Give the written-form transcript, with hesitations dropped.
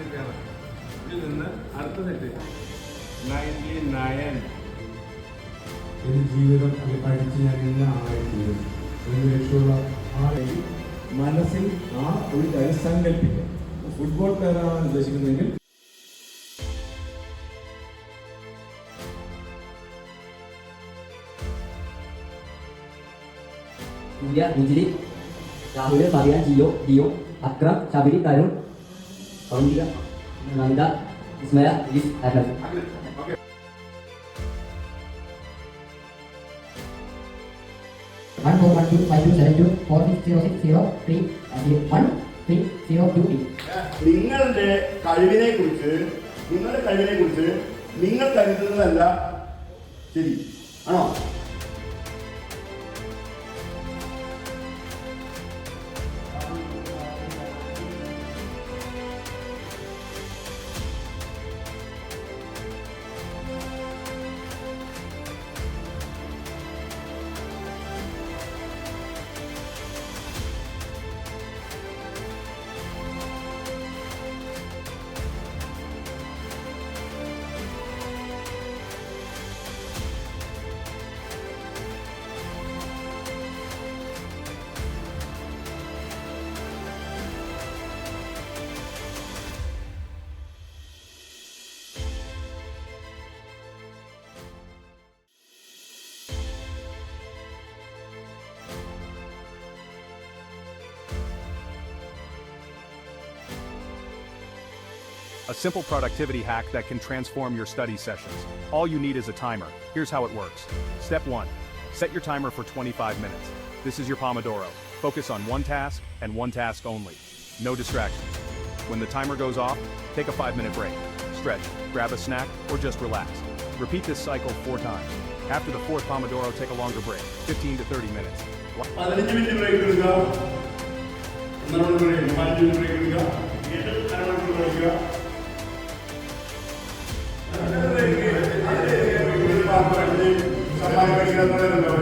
കിട്ടിയാണ്. ഇതിൽ നിന്ന് അടുത്ത സെറ്റ് 99. എൻ്റെ ജീവിതം അത് പഠിച്ച് ഞാൻ ഇന്ന ആയിത്തീരും എന്ന് ലക്ഷ്യമുള്ള ആളെങ്കിൽ മനസ്സിൽ ആ ഒരു കാര്യം സങ്കല്പിക്കുക. ഫുട്ബോൾ പ്ലെയറാണ് ഉദ്ദേശിക്കുന്നതെങ്കിൽ India, Injili, Rahul, Fabian, Gio, Dio, Akram, Shabiri, Karun, Kaundiga, Nanda, Ismail, Idris, Ahmed. One four one two five two seven two four six zero six zero three one three zero two eight. നിങ്ങളുടെ കഴിവിനെ കുറിച്ച് നിങ്ങൾ കരുതുന്നതല്ല ശരി ആണോ? A simple productivity hack that can transform your study sessions. All you need is a timer. Here's how it works. Step 1. Set your timer for 25 minutes. This is your Pomodoro. Focus on one task and one task only. No distractions. When the timer goes off, take a 5-minute break. Stretch, grab a snack, or just relax. Repeat this cycle 4 times. After the 4th Pomodoro, take a longer break, 15 to 30 minutes. 15 minute break എടുക്കുക, 1 മണിക്കൂർ 5 minute break എടുക്കുക, വീണ്ടും 1 മണിക്കൂർ break എടുക്കുക. സമ്മാനം കഴിക്കുക